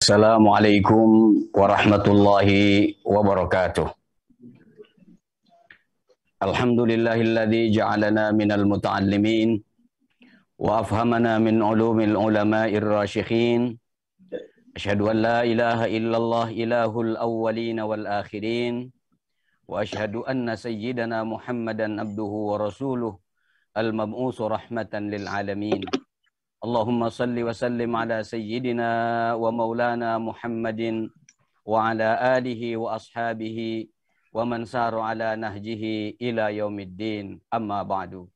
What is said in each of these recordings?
Assalamualaikum warahmatullahi wabarakatuh. Alhamdulillahilladzi ja'alana minal muta'allimin wa afhamana min ulumil ulama'ir rasyikhin. Asyhadu an la ilaha illallah ilahul awwalin wal akhirin wa asyhadu anna sayyidana Muhammadan abduhu wa rasuluh al-mab'usu rahmatan lil alamin. Allahumma salli wa sallim ala sayyidina wa maulana Muhammadin wa ala alihi wa ashabihi wa man saru ala nahjihi ila yaumiddin, amma ba'du.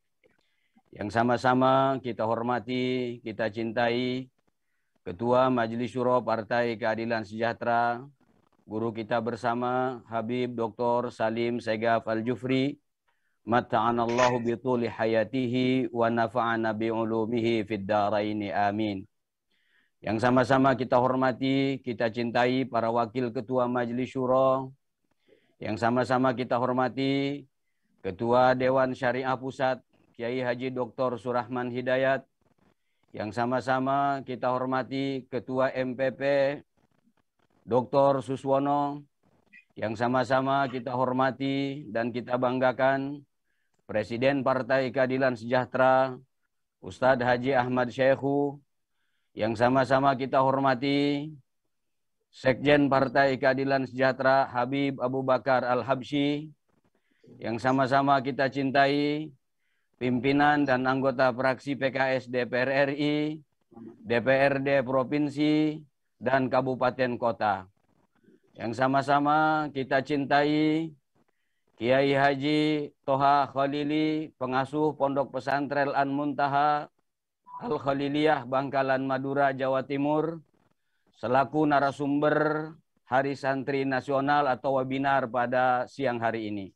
Yang sama-sama kita hormati, kita cintai Ketua Majelis Syuro Partai Keadilan Sejahtera, guru kita bersama Habib Dr. Salim Segaf Al-Jufri, Matta'anallahu bituli hayatihi wa nafa'ana bi'ulumihi fid daraini amin. Yang sama-sama kita hormati, kita cintai para wakil Ketua Majelis Syuro. Yang sama-sama kita hormati Ketua Dewan Syariah Pusat, Kiai Haji Dr. Surahman Hidayat. Yang sama-sama kita hormati Ketua MPP Dr. Suswono. Yang sama-sama kita hormati dan kita banggakan Presiden Partai Keadilan Sejahtera, Ustadz Haji Ahmad Syekhu. Yang sama-sama kita hormati Sekjen Partai Keadilan Sejahtera, Habib Abu Bakar Al-Habsyi. Yang sama-sama kita cintai pimpinan dan anggota fraksi PKS DPR RI, DPRD Provinsi, dan Kabupaten Kota. Yang sama-sama kita cintai Kiai Haji Toha Khalili, pengasuh Pondok Pesantren Al-Muntaha Al-Khaliliyah, Bangkalan, Madura, Jawa Timur, selaku narasumber Hari Santri Nasional atau webinar pada siang hari ini.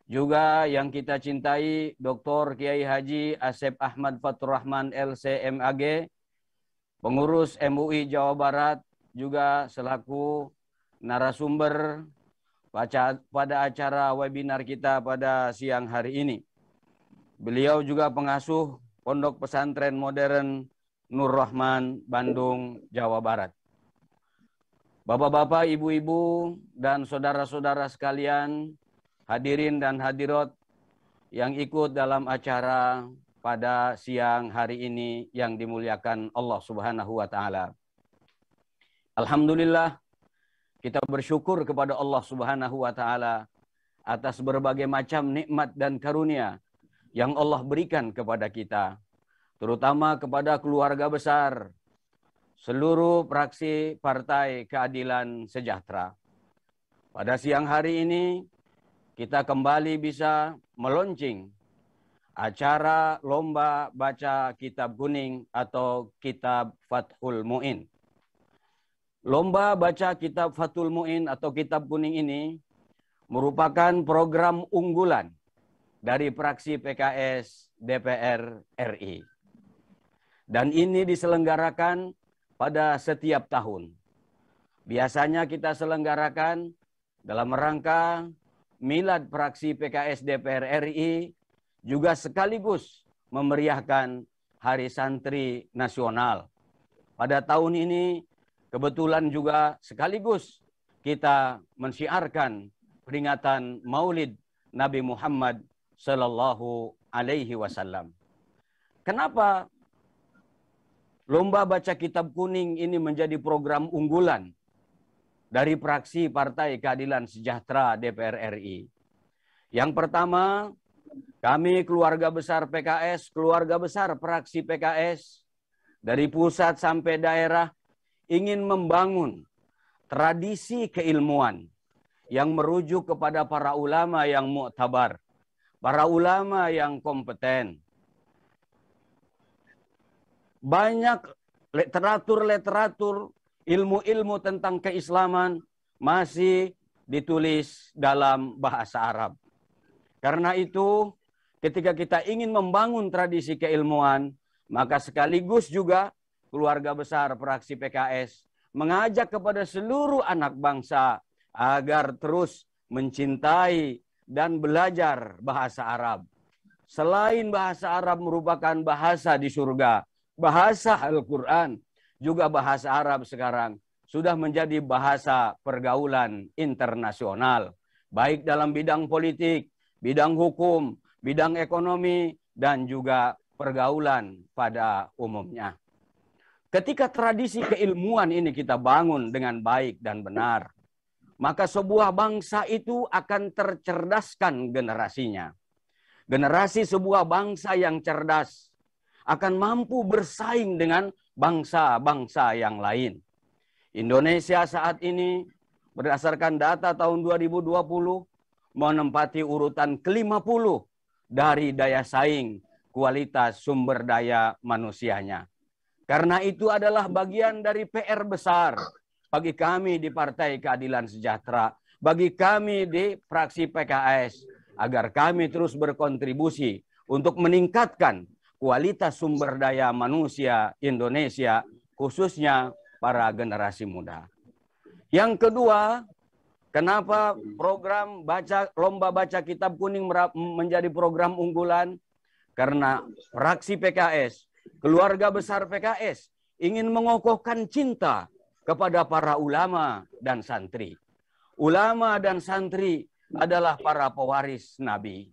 Juga yang kita cintai Dr. Kiai Haji Asep Ahmad Faturrahman LCMAG, pengurus MUI Jawa Barat, juga selaku narasumber pada acara webinar kita pada siang hari ini. Beliau juga pengasuh Pondok Pesantren Modern Nur Rahman, Bandung, Jawa Barat. Bapak-bapak, ibu-ibu, dan saudara-saudara sekalian, hadirin dan hadirat yang ikut dalam acara pada siang hari ini yang dimuliakan Allah Subhanahu wa Ta'ala. Alhamdulillah, kita bersyukur kepada Allah Subhanahu wa Ta'ala atas berbagai macam nikmat dan karunia yang Allah berikan kepada kita, terutama kepada keluarga besar seluruh fraksi Partai Keadilan Sejahtera. Pada siang hari ini kita kembali bisa meluncing acara lomba baca kitab kuning atau kitab Fathul Mu'in. Lomba baca kitab Fathul Mu'in atau kitab kuning ini merupakan program unggulan dari fraksi PKS DPR RI. Dan ini diselenggarakan pada setiap tahun. Biasanya kita selenggarakan dalam rangka milad fraksi PKS DPR RI, juga sekaligus memeriahkan Hari Santri Nasional. Pada tahun ini kebetulan juga sekaligus kita mensyiarkan peringatan Maulid Nabi Muhammad Sallallahu Alaihi Wasallam. Kenapa lomba baca kitab kuning ini menjadi program unggulan dari fraksi Partai Keadilan Sejahtera DPR RI? Yang pertama, kami keluarga besar PKS, keluarga besar fraksi PKS, dari pusat sampai daerah, ingin membangun tradisi keilmuan yang merujuk kepada para ulama yang mu'tabar, para ulama yang kompeten. Banyak literatur-literatur, ilmu-ilmu tentang keislaman masih ditulis dalam bahasa Arab. Karena itu, ketika kita ingin membangun tradisi keilmuan, maka sekaligus juga keluarga besar fraksi PKS mengajak kepada seluruh anak bangsa agar terus mencintai dan belajar bahasa Arab. Selain bahasa Arab merupakan bahasa di surga, bahasa Al-Quran, juga bahasa Arab sekarang sudah menjadi bahasa pergaulan internasional, baik dalam bidang politik, bidang hukum, bidang ekonomi, dan juga pergaulan pada umumnya. Ketika tradisi keilmuan ini kita bangun dengan baik dan benar, maka sebuah bangsa itu akan tercerdaskan generasinya. Generasi sebuah bangsa yang cerdas akan mampu bersaing dengan bangsa-bangsa yang lain. Indonesia saat ini berdasarkan data tahun 2020 menempati urutan ke-50 dari daya saing kualitas sumber daya manusianya. Karena itu adalah bagian dari PR besar bagi kami di Partai Keadilan Sejahtera, bagi kami di fraksi PKS, agar kami terus berkontribusi untuk meningkatkan kualitas sumber daya manusia Indonesia, khususnya para generasi muda. Yang kedua, kenapa program lomba baca kitab kuning menjadi program unggulan? Karena fraksi PKS, keluarga besar PKS ingin mengokohkan cinta kepada para ulama dan santri. Ulama dan santri adalah para pewaris Nabi.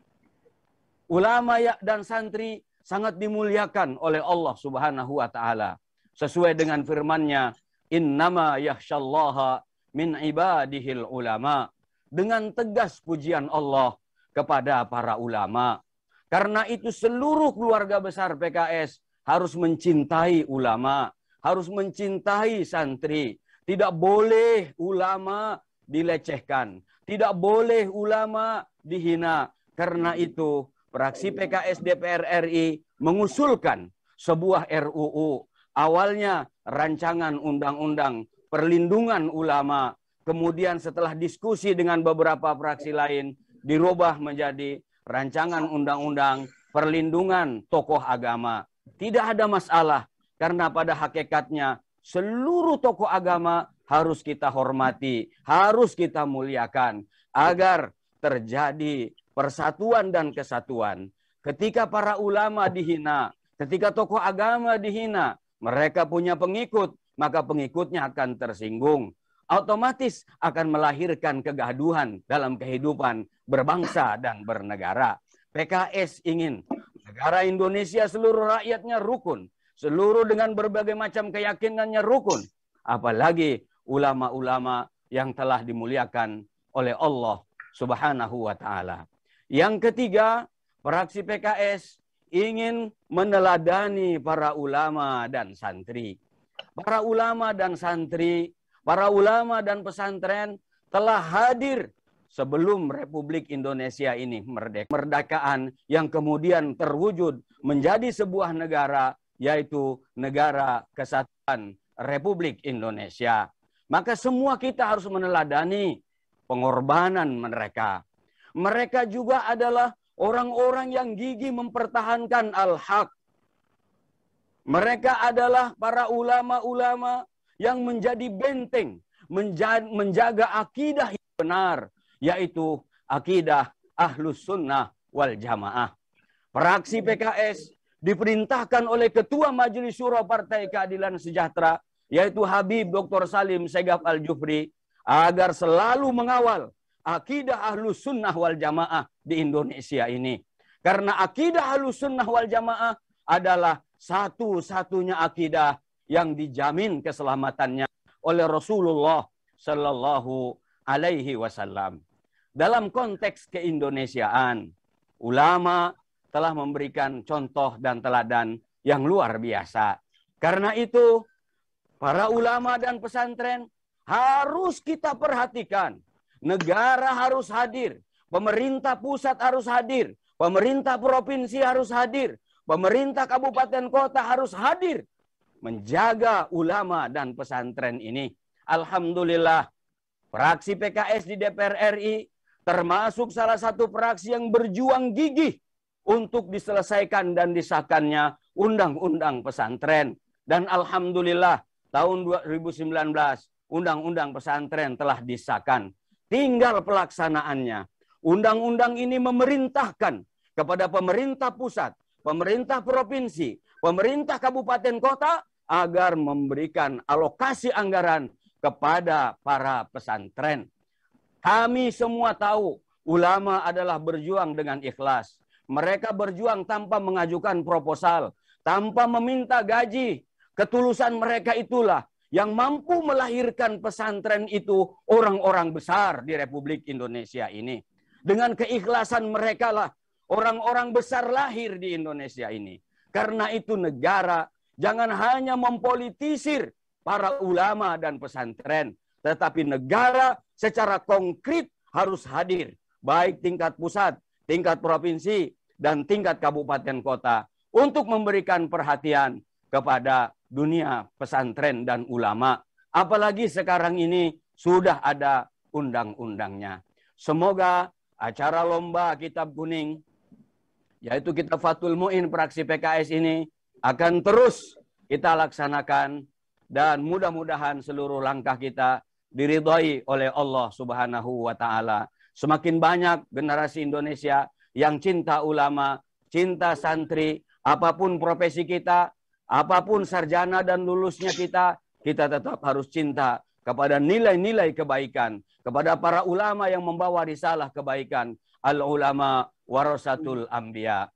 Ulama dan santri sangat dimuliakan oleh Allah Subhanahu wa taala. Sesuai dengan firman-Nya, "Innama yakhsyallaha min ibadihil ulama." Dengan tegas pujian Allah kepada para ulama. Karena itu seluruh keluarga besar PKS harus mencintai ulama, harus mencintai santri. Tidak boleh ulama dilecehkan, tidak boleh ulama dihina. Karena itu, fraksi PKS DPR RI mengusulkan sebuah RUU. Awalnya rancangan undang-undang perlindungan ulama, kemudian setelah diskusi dengan beberapa fraksi lain, dirubah menjadi rancangan undang-undang perlindungan tokoh agama. Tidak ada masalah, karena pada hakikatnya seluruh tokoh agama harus kita hormati, harus kita muliakan, agar terjadi persatuan dan kesatuan. Ketika para ulama dihina, ketika tokoh agama dihina, mereka punya pengikut, maka pengikutnya akan tersinggung. Otomatis akan melahirkan kegaduhan dalam kehidupan berbangsa dan bernegara. PKS ingin negara Indonesia seluruh rakyatnya rukun. Seluruh dengan berbagai macam keyakinannya rukun. Apalagi ulama-ulama yang telah dimuliakan oleh Allah Subhanahu wa ta'ala. Yang ketiga, fraksi PKS ingin meneladani para ulama dan santri. Para ulama dan santri, para ulama dan pesantren telah hadir sebelum Republik Indonesia ini merdeka. Kemerdekaan yang kemudian terwujud menjadi sebuah negara, yaitu Negara Kesatuan Republik Indonesia. Maka semua kita harus meneladani pengorbanan mereka. Mereka juga adalah orang-orang yang gigih mempertahankan al-haq. Mereka adalah para ulama-ulama yang menjadi benteng, menjaga akidah yang benar, yaitu akidah Ahlus Sunnah wal Jamaah. Fraksi PKS diperintahkan oleh Ketua Majelis Syuro Partai Keadilan Sejahtera, yaitu Habib Dr. Salim Segaf Al-Jufri, agar selalu mengawal akidah Ahlus Sunnah wal Jamaah di Indonesia ini. Karena akidah Ahlus Sunnah wal Jamaah adalah satu-satunya akidah yang dijamin keselamatannya oleh Rasulullah Sallallahu Alaihi Wasallam. Dalam konteks keindonesiaan, ulama telah memberikan contoh dan teladan yang luar biasa. Karena itu, para ulama dan pesantren harus kita perhatikan. Negara harus hadir, pemerintah pusat harus hadir, pemerintah provinsi harus hadir, pemerintah kabupaten kota harus hadir menjaga ulama dan pesantren ini. Alhamdulillah, fraksi PKS di DPR RI termasuk salah satu fraksi yang berjuang gigih untuk diselesaikan dan disahkannya Undang-Undang Pesantren. Dan alhamdulillah, tahun 2019 Undang-Undang Pesantren telah disahkan. Tinggal pelaksanaannya. Undang-undang ini memerintahkan kepada pemerintah pusat, pemerintah provinsi, pemerintah kabupaten kota agar memberikan alokasi anggaran kepada para pesantren. Kami semua tahu ulama adalah berjuang dengan ikhlas. Mereka berjuang tanpa mengajukan proposal, tanpa meminta gaji. Ketulusan mereka itulah yang mampu melahirkan pesantren itu orang-orang besar di Republik Indonesia ini. Dengan keikhlasan mereka lah orang-orang besar lahir di Indonesia ini. Karena itu negara jangan hanya mempolitisir para ulama dan pesantren, tetapi negara secara konkret harus hadir, baik tingkat pusat, tingkat provinsi, dan tingkat kabupaten kota, untuk memberikan perhatian kepada dunia pesantren dan ulama. Apalagi sekarang ini sudah ada undang-undangnya. Semoga acara lomba kitab kuning, yaitu kitab Fathul Mu'in fraksi PKS ini, akan terus kita laksanakan, dan mudah-mudahan seluruh langkah kita diridhai oleh Allah Subhanahu wa Ta'ala. Semakin banyak generasi Indonesia yang cinta ulama, cinta santri, apapun profesi kita, apapun sarjana dan lulusnya kita tetap harus cinta kepada nilai-nilai kebaikan, kepada para ulama yang membawa risalah kebaikan. Al-ulama warasatul anbiya.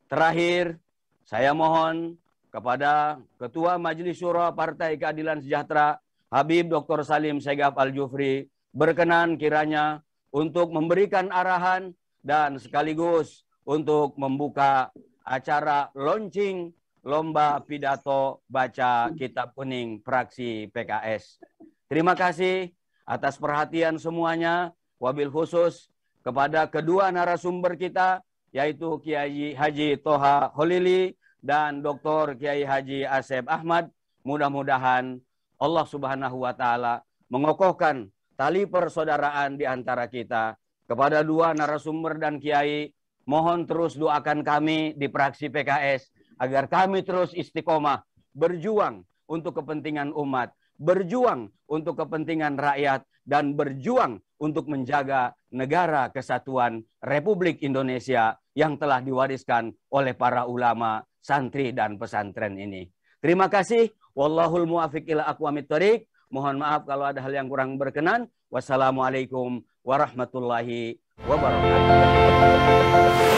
Terakhir, saya mohon kepada Ketua Majelis Syura Partai Keadilan Sejahtera, Habib Dr. Salim Segaf Al-Jufri, berkenan kiranya untuk memberikan arahan dan sekaligus untuk membuka acara launching lomba pidato baca kitab kuning fraksi PKS. Terima kasih atas perhatian semuanya, wabil khusus kepada kedua narasumber kita, yaitu Kiai Haji Toha Holili dan Dr. Kiai Haji Asep Ahmad. Mudah-mudahan Allah Subhanahu wa Ta'ala mengokohkan tali persaudaraan di antara kita. Kepada dua narasumber dan kiai, mohon terus doakan kami di fraksi PKS agar kami terus istiqomah berjuang untuk kepentingan umat, berjuang untuk kepentingan rakyat, dan berjuang untuk menjaga negara kesatuan Republik Indonesia yang telah diwariskan oleh para ulama, santri, dan pesantren ini. Terima kasih. Wallahul muwafiq ila aqwamit thoriq. Mohon maaf kalau ada hal yang kurang berkenan. Wassalamualaikum warahmatullahi wabarakatuh.